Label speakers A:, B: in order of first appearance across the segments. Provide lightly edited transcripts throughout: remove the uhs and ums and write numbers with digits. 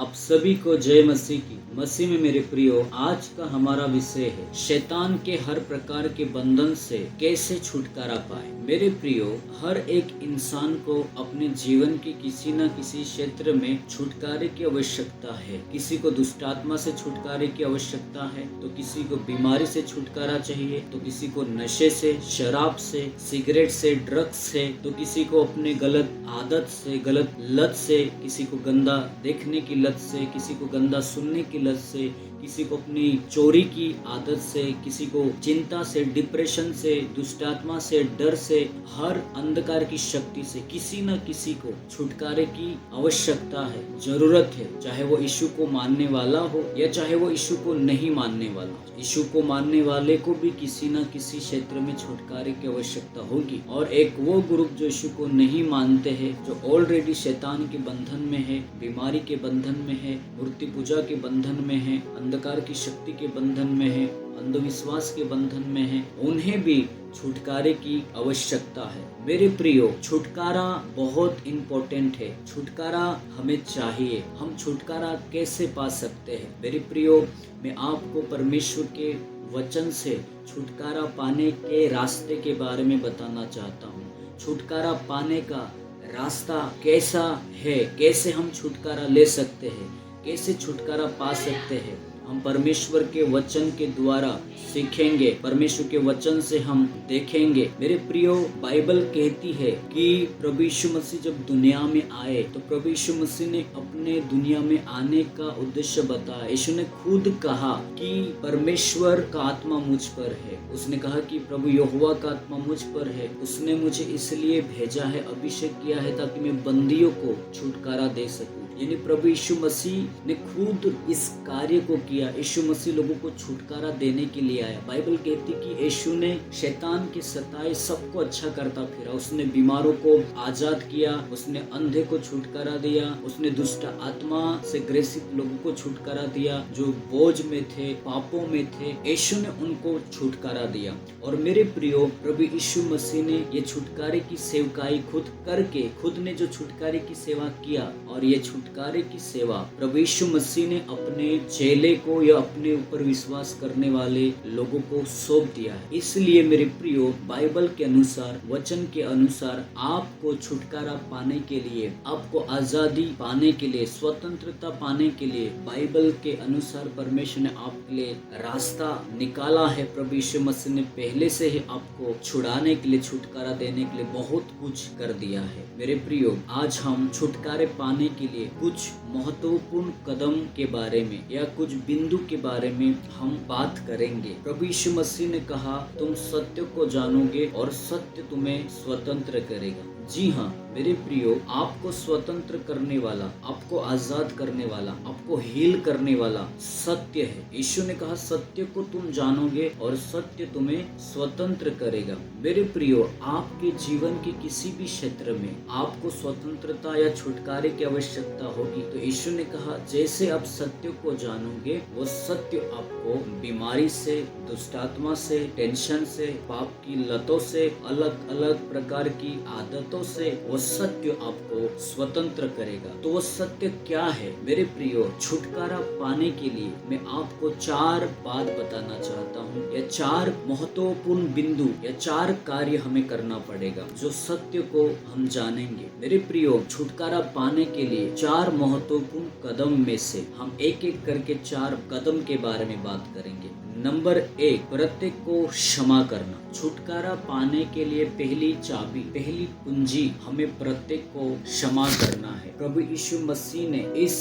A: आप सभी को जय मसीह की। मसीह में मेरे प्रियो, आज का हमारा विषय है शैतान के हर प्रकार के बंधन से कैसे छुटकारा पाए। मेरे प्रियो, हर एक इंसान को अपने जीवन के किसी न किसी क्षेत्र में छुटकारे की आवश्यकता है। किसी को दुष्ट आत्मा से छुटकारे की आवश्यकता है, तो किसी को बीमारी से छुटकारा चाहिए, तो किसी को नशे से, शराब से, सिगरेट से, ड्रग्स से, तो किसी को अपने गलत आदत से, गलत लत से, किसी को गंदा देखने की लत से, किसी को गंदा सुनने की लत से, किसी को अपनी चोरी की आदत से, किसी को चिंता से, डिप्रेशन से, दुष्टात्मा से, डर से, हर अंधकार की शक्ति से किसी न किसी को छुटकारे की आवश्यकता है, जरूरत है। चाहे वो यीशु को मानने वाला हो या चाहे वो यीशु को नहीं मानने वाला हो। यीशु को मानने वाले को भी किसी न किसी क्षेत्र में छुटकारे की आवश्यकता होगी। और एक वो ग्रुप जो यीशु को नहीं मानते हैं, जो ऑलरेडी शैतान के बंधन में है, बीमारी के बंधन में है, मूर्ति पूजा के बंधन में है, अंधकार की शक्ति के बंधन में है, अंधविश्वास के बंधन में है, उन्हें भी छुटकारे की आवश्यकता है। मेरे प्रियो, छुटकारा बहुत इम्पोर्टेंट है। छुटकारा हमें चाहिए। हम छुटकारा कैसे पा सकते हैं? मेरे प्रियो, मैं आपको परमेश्वर के वचन से छुटकारा पाने के रास्ते के बारे में बताना चाहता हूँ। छुटकारा पाने का रास्ता कैसा है? कैसे हम छुटकारा ले सकते हैं? कैसे छुटकारा पा सकते हैं? हम परमेश्वर के वचन के द्वारा सीखेंगे, परमेश्वर के वचन से हम देखेंगे। मेरे प्रियो, बाइबल कहती है कि प्रभु यीशु मसीह जब दुनिया में आए तो प्रभु यीशु मसीह ने अपने दुनिया में आने का उद्देश्य बताया। यीशु ने खुद कहा कि परमेश्वर का आत्मा मुझ पर है। उसने कहा कि प्रभु यहोवा का आत्मा मुझ पर है। उसने मुझे इसलिए भेजा है, अभिषेक किया है, ताकि मैं बंदियों को छुटकारा दे सकूं। यानी प्रभु यीशु मसीह ने खुद इस कार्य को किया। यीशु मसीह लोगों को छुटकारा देने के लिए आया। बाइबल कहती कि यीशु ने शैतान के सताए सबको अच्छा करता फिरा। उसने बीमारों को आजाद किया, उसने अंधे को छुटकारा दिया, उसने दुष्ट आत्मा से ग्रसित लोगों को छुटकारा दिया, जो बोझ में थे, पापों में थे, यीशु ने उनको छुटकारा दिया। और मेरे प्रियो, प्रभु यीशु मसीह ने ये छुटकारे की सेवकाई खुद करके, खुद ने जो छुटकारे की सेवा किया, और ये छुटकारे की सेवा प्रभु यीशु मसीह ने अपने चेले को या अपने ऊपर विश्वास करने वाले लोगों को सौंप दिया है। इसलिए मेरे प्रियो, बाइबल के अनुसार, वचन के अनुसार आपको छुटकारा पाने के लिए, आपको आजादी पाने के लिए, स्वतंत्रता पाने के लिए, बाइबल के अनुसार परमेश्वर ने आपके लिए रास्ता निकाला है। प्रभु यीशु मसीह ने पहले से ही आपको छुड़ाने के लिए, छुटकारा देने के लिए बहुत कुछ कर दिया है। मेरे प्रियो, आज हम छुटकारे पाने के लिए कुछ महत्वपूर्ण कदम के बारे में या कुछ बिंदु के बारे में हम बात करेंगे। प्रभु यीशु मसीह ने कहा, तुम सत्य को जानोगे और सत्य तुम्हें स्वतंत्र करेगा। जी हाँ मेरे प्रियो, आपको स्वतंत्र करने वाला, आपको आजाद करने वाला, आपको हील करने वाला सत्य है। यीशु ने कहा, सत्य को तुम जानोगे और सत्य तुम्हें स्वतंत्र करेगा। मेरे प्रियो, आपके जीवन के किसी भी क्षेत्र में आपको स्वतंत्रता या छुटकारे की आवश्यकता होगी, तो यीशु ने कहा, जैसे आप सत्य को जानोगे, वो सत्य आपको बीमारी से, दुष्टात्मा से, टेंशन से, पाप की लतों से, अलग अलग प्रकार की आदतों से, वो सत्य आपको स्वतंत्र करेगा। तो वो सत्य क्या है? मेरे प्रियो, छुटकारा पाने के लिए मैं आपको 4 बात बताना चाहता हूँ, या 4 महत्वपूर्ण बिंदु या 4 कार्य हमें करना पड़ेगा, जो सत्य को हम जानेंगे। मेरे प्रियो, छुटकारा पाने के लिए 4 महत्वपूर्ण कदम में से हम एक एक करके 4 कदम के बारे में बात करेंगे। नंबर 1, प्रत्येक को क्षमा करना। छुटकारा पाने के लिए पहली चाबी, पहली कुंजी हमें प्रत्येक को क्षमा करना है। प्रभु यीशु मसीह ने इस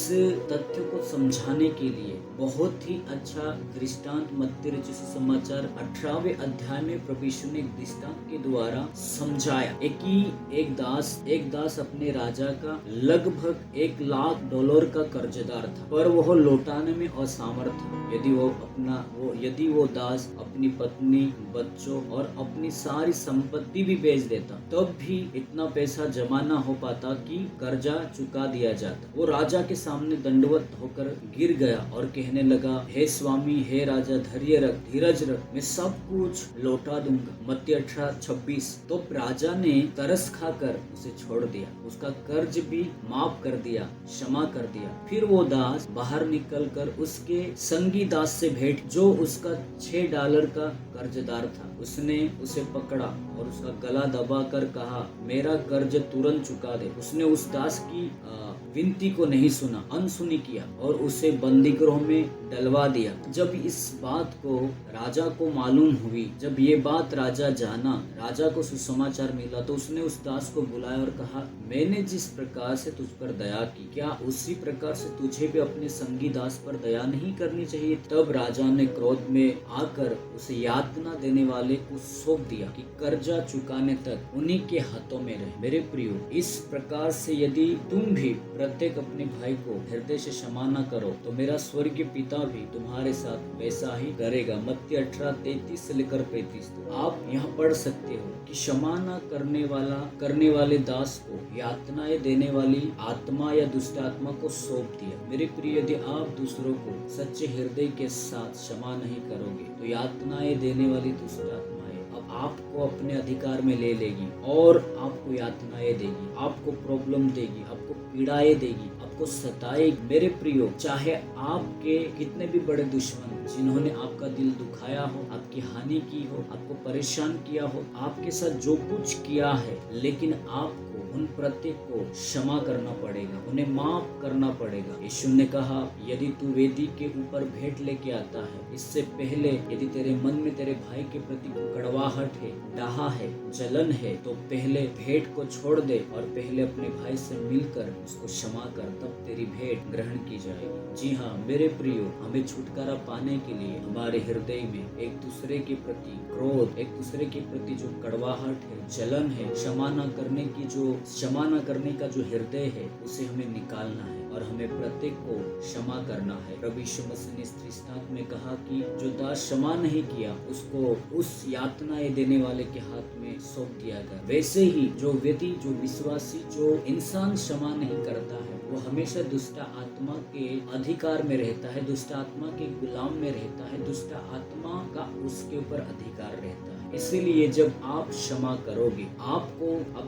A: तथ्य को समझाने के लिए बहुत ही अच्छा दृष्टांत मत्ती रचित सुसमाचार 18वें अध्याय में प्रभु यीशु ने एक दृष्टांत के द्वारा समझाया। एक दास अपने राजा का लगभग $1,00,000 का कर्जदार था, पर वह लौटाने में असमर्थ था। यदि वो दास अपनी पत्नी, बच्चों और अपनी सारी संपत्ति भी बेच देता, तब भी इतना पैसा जमा न हो पाता कि कर्जा चुका दिया जाता। वो राजा के सामने दंडवत होकर गिर गया और कहने लगा, हे स्वामी, हे राजा, धैर्य रख, धीरज रख, मैं सब कुछ लौटा दूंगा। मत्ती 18:26। तो राजा ने तरस खाकर उसे छोड़ दिया, उसका कर्ज भी माफ कर दिया, क्षमा कर दिया। फिर वो दास बाहर निकलकर उसके संगी दास से भेंट, जो उसका $6 का कर्जदार था। उसने उसे पकड़ा और उसका गला दबाकर कहा, मेरा कर्ज तुरंत चुका दे। उसने उस दास की विनती को नहीं सुना, अनसुनी किया और उसे बंदीगृह में डलवा दिया। जब इस बात को राजा को मालूम हुई, जब ये बात राजा जाना, राजा को सुसमाचार मिला, तो उसने उस दास को बुलाया और कहा, मैंने जिस प्रकार से तुझ पर दया की, क्या उसी प्रकार से तुझे भी अपने संगी दास पर दया नहीं करनी चाहिए? तब राजा ने क्रोध में आकर उसे यातना देने वाले को सौंप दिया कि कर्जा चुकाने तक उन्हीं के हाथों में रहे। मेरे प्रियो, इस प्रकार से यदि तुम भी प्रत्येक अपने भाई को हृदय से क्षमा न करो, तो मेरा स्वर्गीय पिता भी तुम्हारे साथ वैसा ही करेगा। मत्ती 18:33 से लेकर 35। तो आप यहाँ पढ़ सकते हो कि क्षमा न करने वाले दास को यातनाएं देने वाली आत्मा या दुष्ट आत्मा को सौंप दिया। मेरे प्रिय, यदि आप दूसरों को सच्चे हृदय के साथ क्षमा नहीं करोगे, तो यातनाएं देने वाली दुष्ट आत्माएं अब आपको अपने अधिकार में ले लेगी और आपको यातनाएं देगी, आपको प्रॉब्लम देगी, आपको पीड़ाएं देगी, आपको सताएगी। मेरे प्रियो, चाहे आपके कितने भी बड़े दुश्मन जिन्होंने आपका दिल दुखाया हो, आपकी हानि की हो, आपको परेशान किया हो, आपके साथ जो कुछ किया है, लेकिन आपको उन प्रत्येक को क्षमा करना पड़ेगा, उन्हें माफ करना पड़ेगा। यीशु ने कहा, यदि तू वेदी के ऊपर भेंट लेके आता है, इससे पहले यदि तेरे मन में तेरे भाई के प्रति कड़वाहट है, डाहा है, जलन है, तो पहले भेंट को छोड़ दे और पहले अपने भाई से मिलकर उसको क्षमा कर, तब तेरी भेंट ग्रहण की जाएगी। जी हाँ मेरे प्रियो, हमें छुटकारा पाने के लिए हमारे हृदय में एक दूसरे के प्रति क्रोध, एक दूसरे के प्रति जो कड़वाहट है, जलन है, क्षमा न करने का जो हृदय है, उसे हमें निकालना है और हमें प्रत्येक को क्षमा करना है। प्रभु यीशु मसीह ने इस दृष्टांत में कहा कि जो दास क्षमा नहीं किया, उसको उस यातनाएं देने वाले के हाथ में सौंप दिया गया। वैसे ही जो व्यक्ति, जो विश्वासी, जो इंसान क्षमा नहीं करता है, वो हमेशा दुष्ट आत्मा के अधिकार में रहता है, दुष्ट आत्मा के गुलाम में रहता है, दुष्ट आत्मा का उसके ऊपर अधिकार रहता है। इसीलिए जब आप क्षमा करोगे,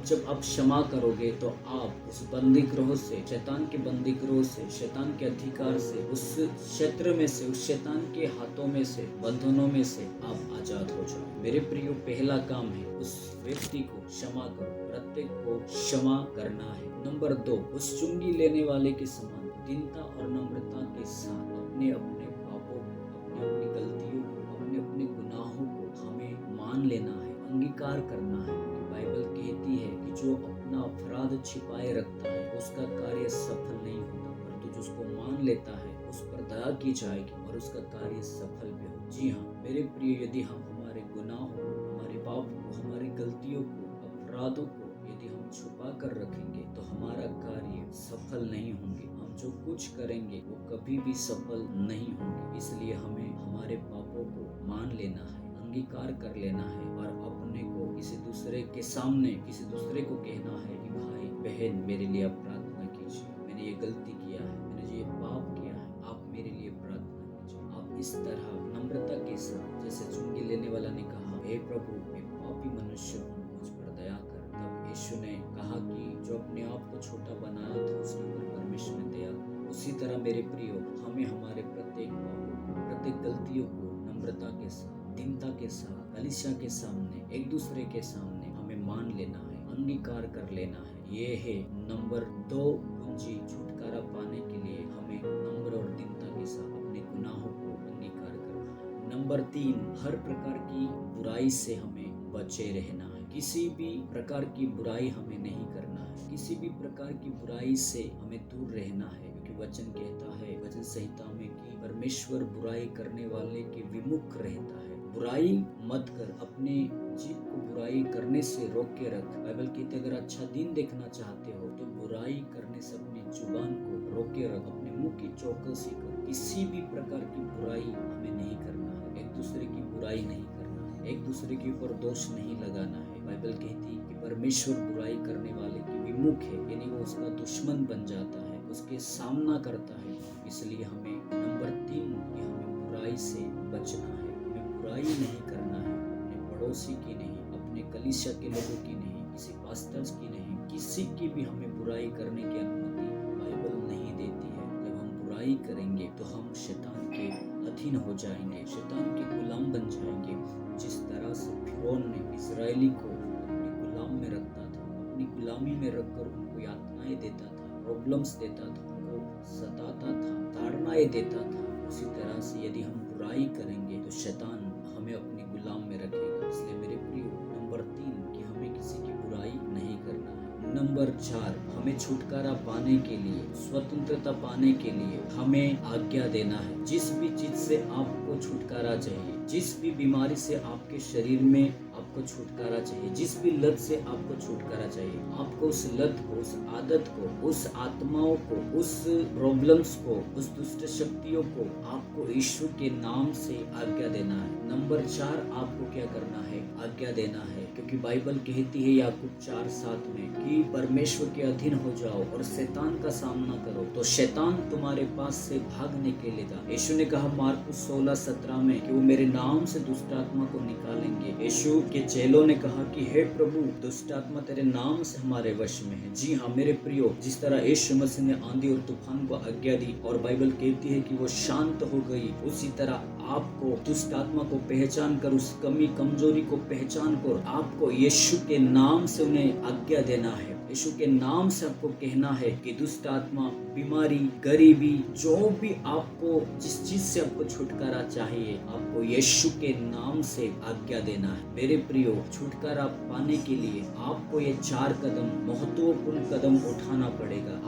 A: जब आप क्षमा करोगे, तो आप उस बंदीगृह से, शैतान के बंदीगृह से, शैतान के अधिकार से, उस क्षेत्र में से, उस शैतान के हाथों में से, बंधनों में से आप आजाद हो जाओ। मेरे प्रियो, पहला काम है उस व्यक्ति को क्षमा करो, प्रत्येक को क्षमा करना है। नंबर 2, उस चुंगी लेने वाले के समान दीनता और नम्रता के साथ अपने अपने पापों को, अपनी अपनी गलतियों को, अपने अपने गुनाहों को हमें मान लेना है, अंगीकार करना है। बाइबल कहती है कि जो अपना अपराध छिपाए रखता है, उसका कार्य सफल नहीं होता, परंतु जिसको मान लेता है, उस पर दया की जाएगी और उसका कार्य सफल भी हो। जी हाँ मेरे प्रिय, यदि हम हमारे गुनाहों को, हमारे पाप को, हमारी गलतियों को, अपराधों को यदि हम छुपा कर रखेंगे, तो हमारा कार्य सफल नहीं होंगे। हम जो कुछ करेंगे वो कभी भी सफल नहीं होंगे। इसलिए हमें हमारे पापों को मान लेना है, अंगीकार कर लेना है और अपने को किसी दूसरे के सामने, किसी दूसरे को कहना है कि भाई बहन, मेरे लिए आप प्रार्थना कीजिए, मैंने ये गलती किया है, मैंने ये पाप किया है, आप मेरे लिए प्रार्थना कीजिए। आप इस तरह नम्रता के साथ, जैसे चुंगी लेने वाला ने कहा, हे प्रभु, मैं पापी मनुष्य हूँ, मुझ पर दया कर। तब यीशु ने कहा कि जो अपने आप को छोटा बनाया था, उसके ऊपर परमेश्वर ने दया। उसी तरह मेरे प्रियो, हमें हमारे प्रत्येक पापों को, प्रत्येक गलतियों को नम्रता के साथ, दीनता के साथ, कलीसिया के सामने, एक दूसरे के सामने हमें मान लेना है, अंगीकार कर लेना है। ये है नंबर 2 कुंजी। छुटकारा पाने के लिए हमें नम्र और दीनता के साथ अपने गुनाहों को अंगीकार करना है। नंबर 3, हर प्रकार की बुराई से हमें बचे रहना है। किसी भी प्रकार की बुराई हमें नहीं करना है, किसी भी प्रकार की बुराई से हमें दूर रहना है, क्योंकि वचन कहता है, वचन संहिता में, कि परमेश्वर बुराई करने वाले के विमुख रहता है। बुराई मत कर, अपने जीभ को बुराई करने से रोक के रख। बाइबल कहती है, अगर अच्छा दिन देखना चाहते हो तो बुराई करने से अपनी जुबान को रोक के रख, अपने मुंह की चौकसी कर। किसी भी प्रकार की बुराई हमें नहीं करना है, एक दूसरे की बुराई नहीं करना है, एक दूसरे के ऊपर दोष नहीं लगाना है। बाइबल कहती है कि परमेश्वर बुराई करने वाले के विमुख है, यानी वो उसका दुश्मन बन जाता है, उसके सामना करता है। इसलिए हमें नंबर 3 कि हमें बुराई से बचना है, हमें बुराई नहीं करना है, अपने पड़ोसी की नहीं, अपने कलीसिया के लोगों की नहीं, किसी पास्टर्स की नहीं, किसी की भी हमें बुराई करने की अनुमति बाइबल नहीं देती है। जब हम बुराई करेंगे तो हम शैतान के अधीन हो जाएंगे, शैतान के गुलाम बन जाएंगे। जिस तरह से फिरौन ने इजरायली को अपनी गुलाम में रखता था, अपनी गुलामी में रखकर उनको यातनाएं देता था, प्रॉब्लम्स देता था, उनको सताता था, ताड़नाएं देता था, उसी तरह से यदि हम बुराई करेंगे तो शैतान हमें अपनी गुलाम में रखेगा। इसलिए मेरे प्रियो, नंबर 3 कि हमें किसी की बुराई नहीं करना है। नंबर 4, हमें छुटकारा पाने के लिए, स्वतंत्रता पाने के लिए हमें आज्ञा देना है। जिस भी चीज से आपको छुटकारा चाहिए, जिस भी बीमारी से आपके शरीर में आपको छुटकारा चाहिए, जिस भी लत से आपको छुटकारा चाहिए, आपको उस लत को, उस आदत को, उस आत्माओं को, उस प्रॉब्लम्स को, उस दुष्ट शक्तियों को आपको यीशु के नाम से आज्ञा देना है। नंबर 4, आपको क्या करना है? आज्ञा देना है, क्योंकि बाइबल कहती है याकूब 4:7 में कि परमेश्वर के अधीन हो जाओ और शैतान का सामना करो तो शैतान तुम्हारे पास से भाग निकलेगा। यीशु ने कहा मार्कुस 16:17 में कि वो मेरे नाम से दुष्ट आत्मा को निकालेंगे। यीशु के चेलों ने कहा कि हे प्रभु, दुष्ट आत्मा तेरे नाम से हमारे वश में है। जी हाँ मेरे प्रियो, जिस तरह यीशु मसीह ने आंधी और तूफान को आज्ञा दी और बाइबल कहती है कि वो शांत हो गई, उसी तरह आपको दुष्ट आत्मा को पहचान कर, उस कमी कमजोरी को पहचान कर आपको यीशु के नाम से उन्हें आज्ञा देना है। यीशु के नाम से आपको कहना है कि दुष्ट आत्मा, बीमारी, गरीबी, जो भी आपको, जिस चीज से आपको छुटकारा चाहिए, आपको यीशु के नाम से आज्ञा देना है। मेरे प्रियो, छुटकारा पाने के लिए आपको ये 4 कदम, महत्वपूर्ण कदम उठाना पड़ेगा।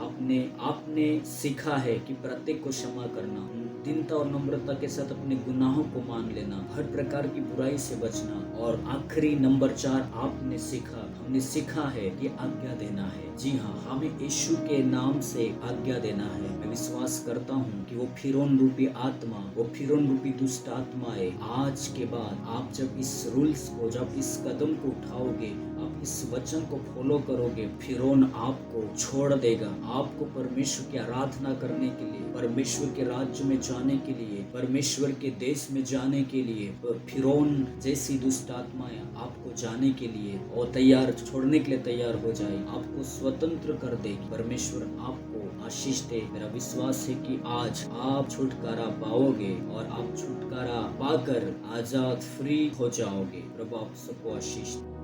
A: आपने सीखा है कि प्रत्येक को क्षमा करना, दीनता और नम्रता के साथ अपने गुनाहों को मान लेना, हर प्रकार की बुराई से बचना, और आखिरी नंबर 4 हमने सीखा है कि आज्ञा देना है। जी हाँ, हमें यीशु के नाम से आज्ञा देना है। मैं विश्वास करता हूँ कि वो फिरौन रूपी आत्मा, वो फिरौन रूपी दुष्ट आत्माएं, आज के बाद आप जब इस रूल्स को, जब इस कदम को उठाओगे, आप इस वचन को फॉलो करोगे, फिरौन आपको छोड़ देगा। आपको परमेश्वर की आराधना करने के लिए, परमेश्वर के राज्य में जाने के लिए, परमेश्वर के देश में जाने के लिए, फिरौन जैसी दुष्ट आत्माएं आपको जाने के लिए और तैयार, छोड़ने के लिए तैयार हो जाए, आपको स्वतंत्र कर देगी। परमेश्वर आपको आशीष दे। मेरा विश्वास है कि आज आप छुटकारा पाओगे और आप छुटकारा पाकर आजाद, फ्री हो जाओगे। प्रभु आप सबको आशीष दे।